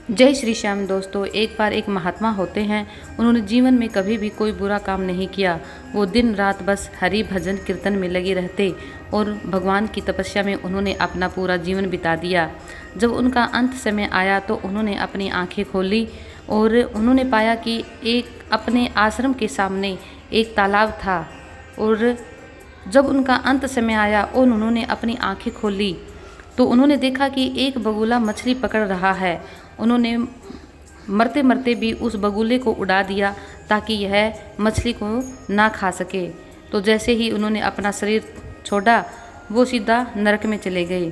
जय श्री श्याम दोस्तों। एक बार एक महात्मा होते हैं। उन्होंने जीवन में कभी भी कोई बुरा काम नहीं किया। वो दिन रात बस हरि भजन कीर्तन में लगे रहते और भगवान की तपस्या में उन्होंने अपना पूरा जीवन बिता दिया। जब उनका अंत समय आया तो उन्होंने अपनी आंखें खोली और उन्होंने पाया कि एक अपने आश्रम के सामने एक तालाब था। और जब उनका अंत समय आया और उन्होंने अपनी आंखें खोली तो उन्होंने देखा कि एक बगुला मछली पकड़ रहा है। उन्होंने मरते मरते भी उस बगुले को उड़ा दिया ताकि यह मछली को ना खा सके। तो जैसे ही उन्होंने अपना शरीर छोड़ा वो सीधा नरक में चले गए।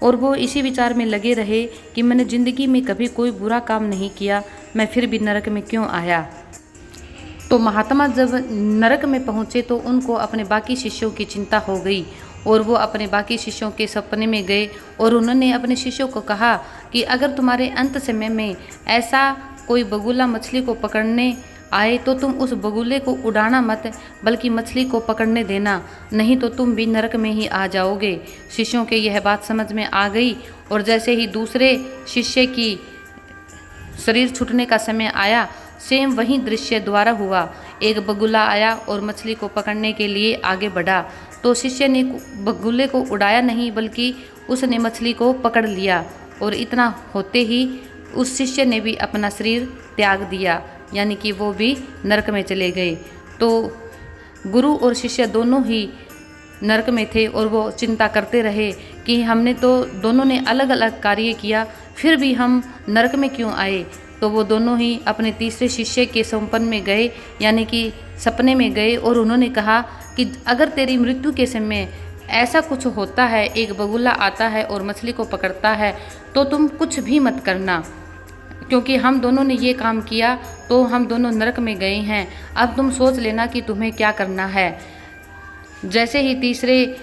और वो इसी विचार में लगे रहे कि मैंने ज़िंदगी में कभी कोई बुरा काम नहीं किया, मैं फिर भी नरक में क्यों आया। तो महात्मा जब नरक में पहुँचे तो उनको अपने बाकी शिष्यों की चिंता हो गई और वो अपने बाकी शिष्यों के सपने में गए और उन्होंने अपने शिष्यों को कहा कि अगर तुम्हारे अंत समय में ऐसा कोई बगुला मछली को पकड़ने आए तो तुम उस बगुले को उड़ाना मत, बल्कि मछली को पकड़ने देना, नहीं तो तुम भी नरक में ही आ जाओगे। शिष्यों के यह बात समझ में आ गई और जैसे ही दूसरे शिष्य की शरीर छूटने का समय आया, सेम वही दृश्य दोबारा हुआ। एक बगुला आया और मछली को पकड़ने के लिए आगे बढ़ा तो शिष्य ने बगुले को उड़ाया नहीं, बल्कि उसने मछली को पकड़ लिया। और इतना होते ही उस शिष्य ने भी अपना शरीर त्याग दिया, यानी कि वो भी नरक में चले गए। तो गुरु और शिष्य दोनों ही नरक में थे और वो चिंता करते रहे कि हमने तो दोनों ने अलग अलग कार्य किया, फिर भी हम नरक में क्यों आए। तो वो दोनों ही अपने तीसरे शिष्य के संपन्न में गए, यानी कि सपने में गए और उन्होंने कहा कि अगर तेरी मृत्यु के समय ऐसा कुछ होता है, एक बगुला आता है और मछली को पकड़ता है, तो तुम कुछ भी मत करना, क्योंकि हम दोनों ने ये काम किया तो हम दोनों नरक में गए हैं। अब तुम सोच लेना कि तुम्हें क्या करना है। जैसे ही तीसरे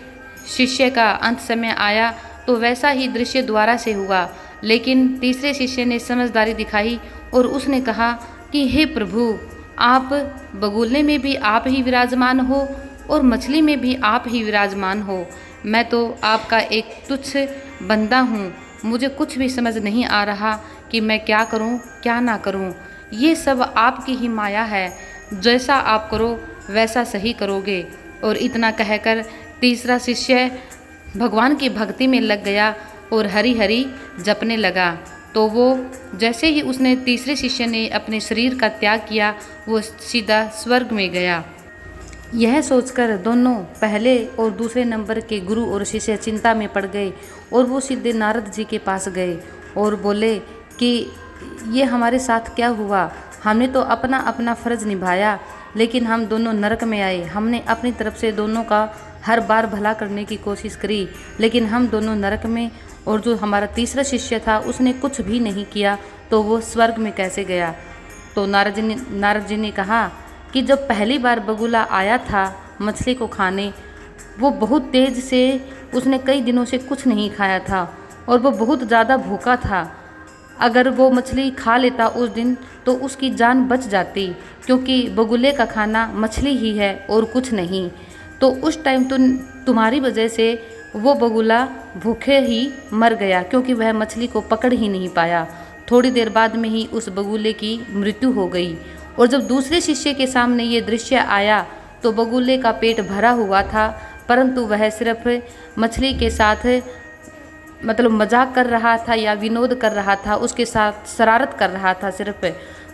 शिष्य का अंत समय आया तो वैसा ही दृश्य दोबारा से हुआ, लेकिन तीसरे शिष्य ने समझदारी दिखाई और उसने कहा कि हे प्रभु, आप बगुले में भी आप ही विराजमान हो और मछली में भी आप ही विराजमान हो। मैं तो आपका एक तुच्छ बंदा हूँ, मुझे कुछ भी समझ नहीं आ रहा कि मैं क्या करूँ क्या ना करूँ। ये सब आपकी ही माया है, जैसा आप करो वैसा सही करोगे। और इतना कहकर तीसरा शिष्य भगवान की भक्ति में लग गया और हरि हरि जपने लगा। तो वो जैसे ही उसने तीसरे शिष्य ने अपने शरीर का त्याग किया, वो सीधा स्वर्ग में गया। यह सोचकर दोनों पहले और दूसरे नंबर के गुरु और शिष्य चिंता में पड़ गए और वो सीधे नारद जी के पास गए और बोले कि ये हमारे साथ क्या हुआ। हमने तो अपना अपना फ़र्ज निभाया, लेकिन हम दोनों नरक में आए। हमने अपनी तरफ से दोनों का हर बार भला करने की कोशिश करी, लेकिन हम दोनों नरक में, और जो हमारा तीसरा शिष्य था उसने कुछ भी नहीं किया, तो वो स्वर्ग में कैसे गया। तो नारद जी ने कहा कि जब पहली बार बगुला आया था मछली को खाने, वो बहुत तेज़ से, उसने कई दिनों से कुछ नहीं खाया था और वो बहुत ज़्यादा भूखा था। अगर वो मछली खा लेता उस दिन तो उसकी जान बच जाती, क्योंकि बगुले का खाना मछली ही है और कुछ नहीं। तो उस टाइम तो तुम्हारी वजह से वो बगुला भूखे ही मर गया, क्योंकि वह मछली को पकड़ ही नहीं पाया। थोड़ी देर बाद में ही उस बगुले की मृत्यु हो गई। और जब दूसरे शिष्य के सामने ये दृश्य आया तो बगुले का पेट भरा हुआ था, परंतु वह सिर्फ मछली के साथ मतलब मजाक कर रहा था या विनोद कर रहा था, उसके साथ शरारत कर रहा था। सिर्फ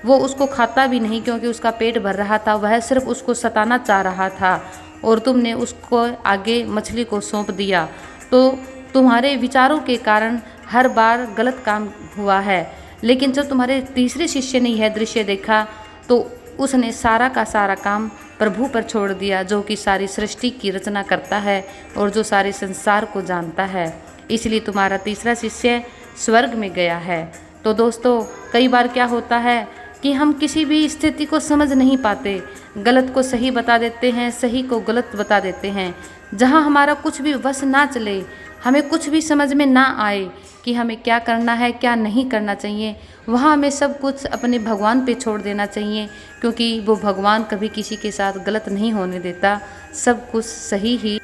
वो उसको खाता भी नहीं, क्योंकि उसका पेट भर रहा था, वह सिर्फ उसको सताना चाह रहा था और तुमने उसको आगे मछली को सौंप दिया। तो तुम्हारे विचारों के कारण हर बार गलत काम हुआ है। लेकिन जब तुम्हारे तीसरे शिष्य ने यह दृश्य देखा तो उसने सारा का सारा काम प्रभु पर छोड़ दिया, जो कि सारी सृष्टि की रचना करता है और जो सारे संसार को जानता है। इसलिए तुम्हारा तीसरा शिष्य स्वर्ग में गया है। तो दोस्तों, कई बार क्या होता है कि हम किसी भी स्थिति को समझ नहीं पाते, गलत को सही बता देते हैं, सही को गलत बता देते हैं। जहाँ हमारा कुछ भी वश ना चले, हमें कुछ भी समझ में ना आए कि हमें क्या करना है क्या नहीं करना चाहिए, वहाँ हमें सब कुछ अपने भगवान पे छोड़ देना चाहिए, क्योंकि वो भगवान कभी किसी के साथ गलत नहीं होने देता, सब कुछ सही ही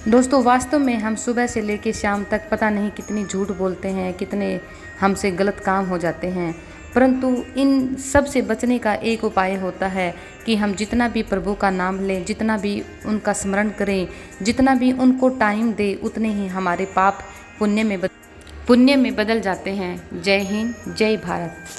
दोस्तों वास्तव में हम सुबह से लेकर शाम तक पता नहीं कितनी झूठ बोलते हैं, कितने हमसे गलत काम हो जाते हैं, परंतु इन सब से बचने का एक उपाय होता है कि हम जितना भी प्रभु का नाम लें, जितना भी उनका स्मरण करें, जितना भी उनको टाइम दें, उतने ही हमारे पाप पुण्य में बदल जाते हैं। जय हिंद, जय भारत।